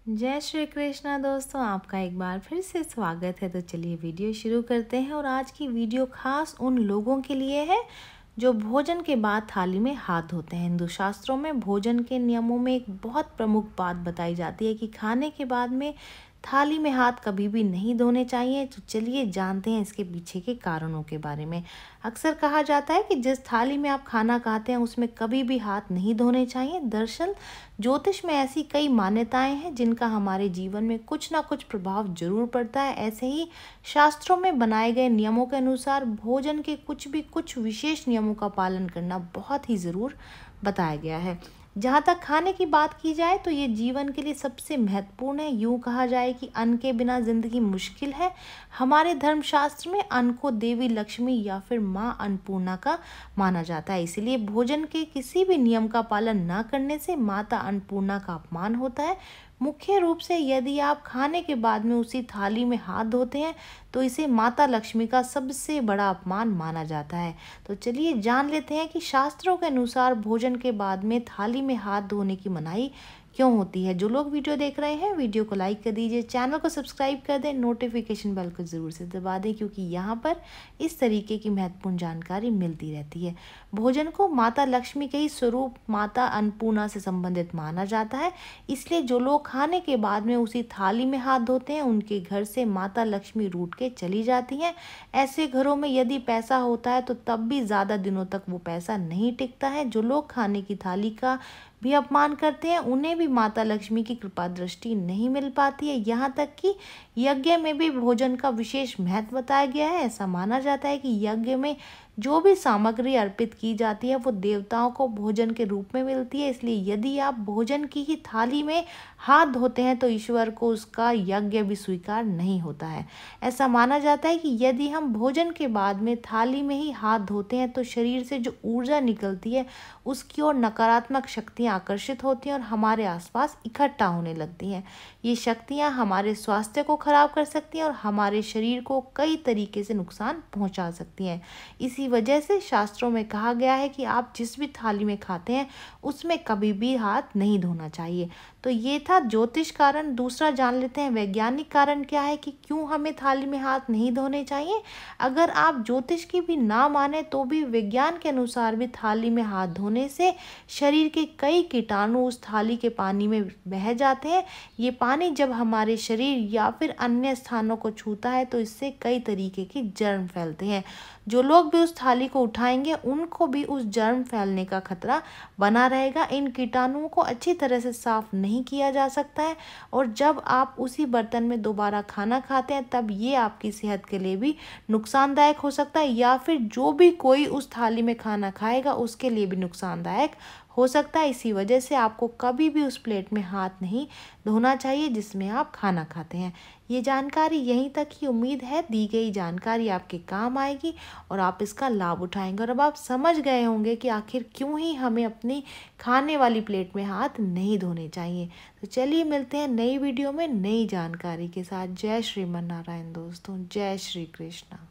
जय श्री कृष्णा दोस्तों, आपका एक बार फिर से स्वागत है। तो चलिए वीडियो शुरू करते हैं। और आज की वीडियो खास उन लोगों के लिए है जो भोजन के बाद थाली में हाथ धोते हैं। हिंदू शास्त्रों में भोजन के नियमों में एक बहुत प्रमुख बात बताई जाती है कि खाने के बाद में थाली में हाथ कभी भी नहीं धोने चाहिए। तो चलिए जानते हैं इसके पीछे के कारणों के बारे में। अक्सर कहा जाता है कि जिस थाली में आप खाना खाते हैं उसमें कभी भी हाथ नहीं धोने चाहिए। दरअसल ज्योतिष में ऐसी कई मान्यताएं हैं जिनका हमारे जीवन में कुछ ना कुछ प्रभाव जरूर पड़ता है। ऐसे ही शास्त्रों में बनाए गए नियमों के अनुसार भोजन के कुछ विशेष नियमों का पालन करना बहुत ही ज़रूर बताया गया है। जहाँ तक खाने की बात की जाए तो ये जीवन के लिए सबसे महत्वपूर्ण है। यूँ कहा जाए कि अन्न के बिना जिंदगी मुश्किल है। हमारे धर्मशास्त्र में अन्न को देवी लक्ष्मी या फिर माँ अन्नपूर्णा का माना जाता है। इसीलिए भोजन के किसी भी नियम का पालन न करने से माता अन्नपूर्णा का अपमान होता है। मुख्य रूप से यदि आप खाने के बाद में उसी थाली में हाथ धोते हैं तो इसे माता लक्ष्मी का सबसे बड़ा अपमान माना जाता है। तो चलिए जान लेते हैं कि शास्त्रों के अनुसार भोजन के बाद में थाली में हाथ धोने की मनाही क्यों होती है। जो लोग वीडियो देख रहे हैं वीडियो को लाइक कर दीजिए, चैनल को सब्सक्राइब कर दें, नोटिफिकेशन बेल को ज़रूर से दबा दें क्योंकि यहाँ पर इस तरीके की महत्वपूर्ण जानकारी मिलती रहती है। भोजन को माता लक्ष्मी के ही स्वरूप माता अन्नपूर्णा से संबंधित माना जाता है। इसलिए जो लोग खाने के बाद में उसी थाली में हाथ धोते हैं उनके घर से माता लक्ष्मी रूठ के चली जाती हैं। ऐसे घरों में यदि पैसा होता है तो तब भी ज़्यादा दिनों तक वो पैसा नहीं टिकता है। जो लोग खाने की थाली का भी अपमान करते हैं उन्हें भी माता लक्ष्मी की कृपा दृष्टि नहीं मिल पाती है। यहाँ तक कि यज्ञ में भी भोजन का विशेष महत्व बताया गया है। ऐसा माना जाता है कि यज्ञ में जो भी सामग्री अर्पित की जाती है वो देवताओं को भोजन के रूप में मिलती है। इसलिए यदि आप भोजन की ही थाली में हाथ धोते हैं तो ईश्वर को उसका यज्ञ भी स्वीकार नहीं होता है। ऐसा माना जाता है कि यदि हम भोजन के बाद में थाली में ही हाथ धोते हैं तो शरीर से जो ऊर्जा निकलती है उसकी ओर नकारात्मक शक्तियाँ आकर्षित होती हैं और हमारे आसपास इकट्ठा होने लगती हैं। ये शक्तियाँ हमारे स्वास्थ्य को खराब कर सकती हैं और हमारे शरीर को कई तरीके से नुकसान पहुँचा सकती हैं। इसी वजह से शास्त्रों में कहा गया है कि आप जिस भी थाली में खाते हैं उसमें कभी भी हाथ नहीं धोना चाहिए। तो ये था ज्योतिष कारण। दूसरा जान लेते हैं वैज्ञानिक कारण क्या है कि क्यों हमें थाली में हाथ नहीं धोने चाहिए। अगर आप ज्योतिष की भी ना माने तो भी विज्ञान के अनुसार भी थाली में हाथ धोने से शरीर के कई कीटाणु उस थाली के पानी में बह जाते हैं। ये पानी जब हमारे शरीर या फिर अन्य स्थानों को छूता है तो इससे कई तरीके के जर्म फैलते हैं। जो लोग भी उस थाली को उठाएंगे उनको भी उस जर्म फैलने का खतरा बना रहेगा। इन कीटाणुओं को अच्छी तरह से साफ नहीं किया जा सकता है और जब आप उसी बर्तन में दोबारा खाना खाते हैं तब ये आपकी सेहत के लिए भी नुकसानदायक हो सकता है या फिर जो भी कोई उस थाली में खाना खाएगा उसके लिए भी नुकसानदायक हो सकता है। इसी वजह से आपको कभी भी उस प्लेट में हाथ नहीं धोना चाहिए जिसमें आप खाना खाते हैं। ये जानकारी यहीं तक ही। उम्मीद है दी गई जानकारी आपके काम आएगी और आप इसका लाभ उठाएंगे और अब आप समझ गए होंगे कि आखिर क्यों ही हमें अपनी खाने वाली प्लेट में हाथ नहीं धोने चाहिए। तो चलिए मिलते हैं नई वीडियो में नई जानकारी के साथ। जय श्रीमन नारायण दोस्तों, जय श्री कृष्णा।